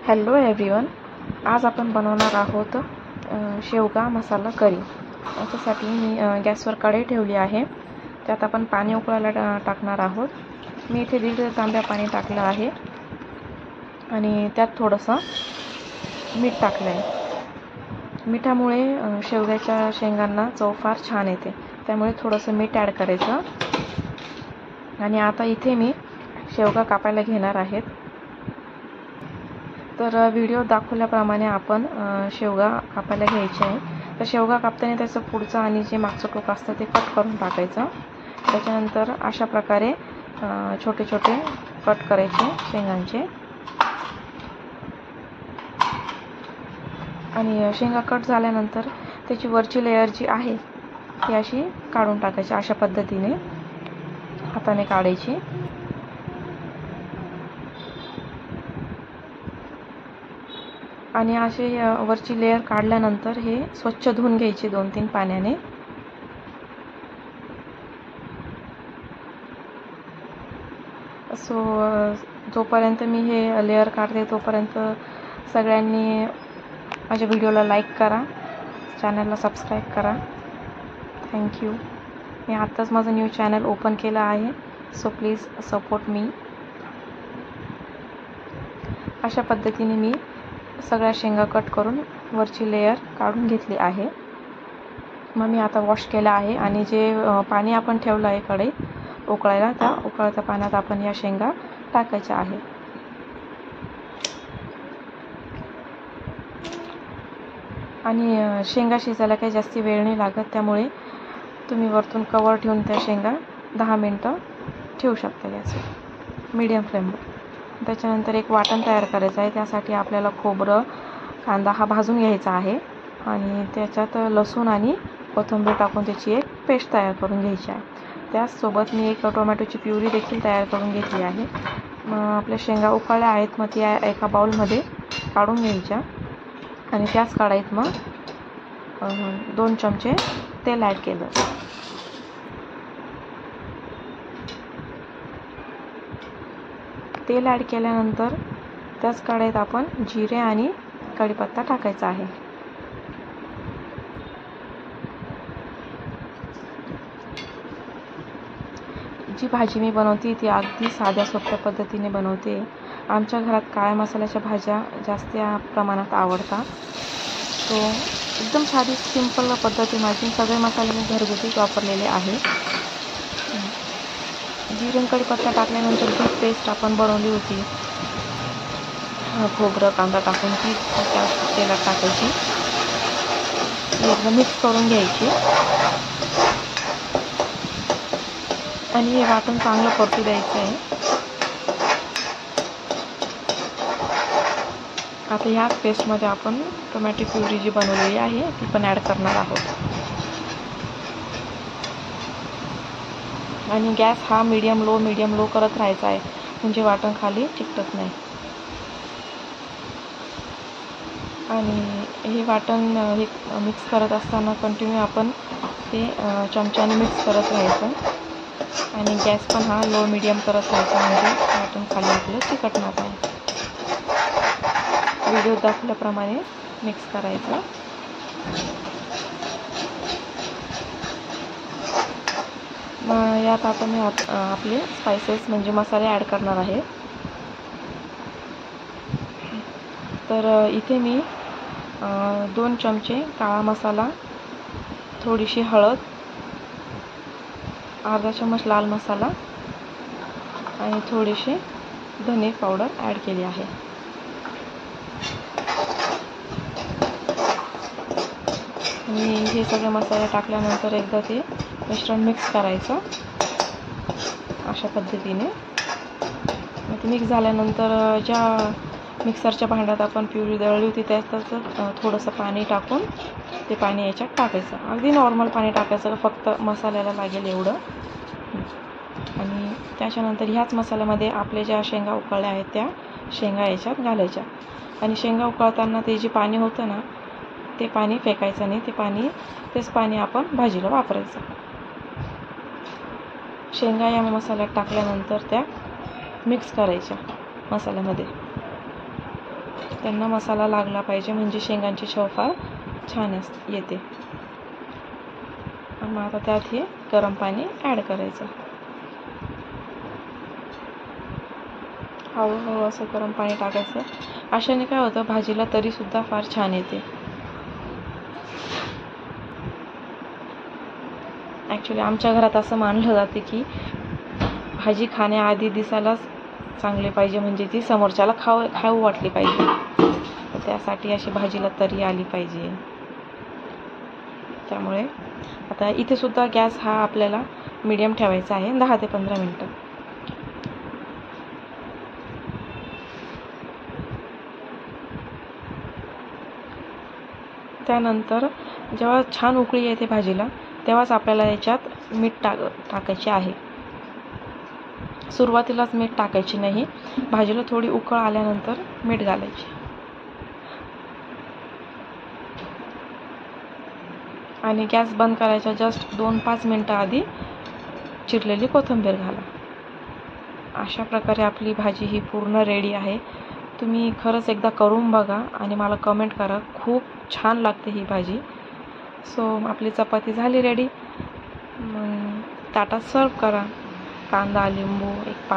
Hello everyone, आज आपण बनवणार आहोत शेवगा मसाला करी। याच्यासाठी मी गॅसवर कढई ठेवली आहे। त्यात आपण पाणी उकळायला टाकणार आहोत। मी इथे 1.5 तांब्या पाणी टाकलं आहे आणि त्यात थोडंसं मीठ टाकलं आहे। मिठामुळे शेवग्याच्या शेंगांना चव फार छान येते, त्यामुळे थोडंसं मीठ ॲड करायचं। आणि आता इथे मी शेवगा कापायला घेणार आहेत। तर व्हिडिओ दाखवल्याप्रमाणे आपण शेवगा कापायला घ्यायचे आहे। तर शेवगा कापताना त्याचं पुढचं आणि जे मागचं टोक असतं ते कट करून टाकायचं। त्याच्यानंतर अशा प्रकारे छोटे छोटे कट करायचे शेंगांचे। आणि शेंगा कट झाल्यानंतर त्याची वरची लेयर जी आहे ती अशी काढून टाकायची। अशा पद्धतीने हाताने काढायची। आणि असे वरची लेयर काढल्यानंतर हे स्वच्छ धुवून घ्यायची 2-3 पाण्याने। जोपर्यंत मी हे लेयर काढते तोपर्यंत सगळ्यांनी माझ्या व्हिडिओला लाईक करा, चॅनलला सबस्क्राईब करा। थँक्यू। मी आत्ताच माझं न्यू चॅनल ओपन केलं आहे, सो प्लीज सपोर्ट मी। अशा पद्धतीने मी सगळ्या शेंगा कट करून वरची लेयर काढून घेतली आहे। मग मी आता वॉश केला आहे आणि जे पाणी आपण ठेवलं आहे कढईत उकळायला, त्या उकळत्या पाण्यात आपण या शेंगा टाकायच्या आहेत। आणि शेंगा शिजायला काही जास्त वेळ नाही लागत, त्यामुळे तुम्ही वरतून कवर ठेवून त्या शेंगा 10 मिनिटं ठेवू शकता गॅसवर मीडियम फ्लेमवर। त्याच्यानंतर एक वाटण तयार करायचं आहे। त्यासाठी आपल्याला खोबरं, कांदा हा भाजून घ्यायचा आहे आणि त्याच्यात लसूण आणि कोथिंबीर टाकून त्याची एक पेस्ट तयार करून घ्यायची आहे। त्याचसोबत मी एक टोमॅटोची प्युरी देखील तयार करून घेतली आहे। आपल्या शेंगा उकळल्या आहेत, मग त्या एका बाउलमध्ये काढून घ्यायच्या आणि त्याच कढईत मग 2 चमचे तेल ॲड केलं। तेल ॲड केल्यानंतर त्याच कढईत आपण जिरे आणि कढीपत्ता टाकायचा आहे। जी भाजी मी बनवते ती अगदी साध्या सोप्या पद्धतीने बनवते। आमच्या घरात काळ्या मसाल्याच्या भाज्या जास्त प्रमाणात आवडतात, तो एकदम साधी सिंपल पद्धती माझी। सगळे मसाले मी घरगुतीच वापरलेले आहे। जिरे आणि कढीपत्ता टाकल्यानंतर जी पेस्ट आपण बनवली होती खोबरं कांदा टाकून, ती त्या तेलात टाकायची, एकदम मिक्स करून घ्यायची आणि हे वाटण चांगलं परतू द्यायचं आहे। आता ह्याच पेस्टमध्ये आपण टोमॅटो प्युरी जी बनवलेली आहे ती पण ॲड करणार आहोत। आणि गॅस हा मीडियम लो करत राहायचा आहे, म्हणजे वाटण खाली चिकटत नाही। आणि हे वाटण हे मिक्स करत असताना कंटिन्यू आपण ते चमच्याने मिक्स करत राहायचं आणि गॅस पण हा लो मीडियम करत राहायचा, म्हणजे वाटण खाली आपलं चिकटणार नाही। व्हिडिओ दाखवल्याप्रमाणे मिक्स करायचं। मग यात आता मी आपले स्पायसेस म्हणजे मसाले ॲड करणार आहे। तर इथे मी 2 चमचे काळा मसाला, थोडीशी हळद, अर्धा चमच लाल मसाला आणि थोडीशी धने पावडर ॲड केली आहे। आणि हे सगळे मसाले टाकल्यानंतर एकदा ते मिश्रण मिक्स करायचं अशा पद्धतीने। ते मिक्स झाल्यानंतर ज्या मिक्सरच्या भांड्यात आपण प्युरी दळली होती त्यातच थोडंसं पाणी टाकून ते पाणी याच्यात टाकायचं। अगदी नॉर्मल पाणी टाकायचं, फक्त मसाल्याला लागेल एवढं। आणि त्याच्यानंतर ह्याच मसाल्यामध्ये आपल्या ज्या शेंगा उकळल्या आहेत त्या शेंगा याच्यात घालायच्या। आणि शेंगा उकळताना ते जे पाणी होतं ना ते पाणी फेकायचं नाही, तेच पाणी आपण भाजीला वापरायचं। शेंगा या मसाल्यात टाकल्यानंतर त्या मिक्स करायच्या मसाल्यामध्ये। त्यांना मसाला लागला पाहिजे, म्हणजे शेंगांची चव फार छान येते. आणि मग आता त्यात हे गरम पाणी ॲड करायचं. हळूहळू असं गरम पाणी टाकायचं. अशाने काय होतं, भाजीला तरीसुद्धा फार छान येते. ॲक्च्युली आमच्या घरात असं मानलं जाते की भाजी खाण्याआधी दिसायलाच चांगली पाहिजे, म्हणजे ती समोरच्याला खाऊ वाटली पाहिजे. तर त्यासाठी अशी भाजीला तरी आली पाहिजे. त्यामुळे आता इथे सुद्धा गॅस हा आपल्याला मीडियम ठेवायचा आहे, 10 ते 15 मिनटं. त्यानंतर जेव्हा छान उकळी येते भाजीला, तेव्हाच आपल्याला याच्यात मीठ टाकायचे आहे. सुरुवातीलाच मीठ टाकायची नाही, भाजीला थोडी उकळ आल्यानंतर मीठ घालायचे. आणि गॅस बंद करायचा जस्ट 2-5 मिनटं आधी चिरलेली कोथिंबीर घाला. अशा प्रकारे आपली भाजी ही पूर्ण रेडी आहे. तुम्ही खरंच एकदा करून बघा आणि मला कमेंट करा. खूप छान लागते ही भाजी. सो आपली चपाती झाली रेडी. मग ताटात सर्व करा. कांदा, लिंबू, एक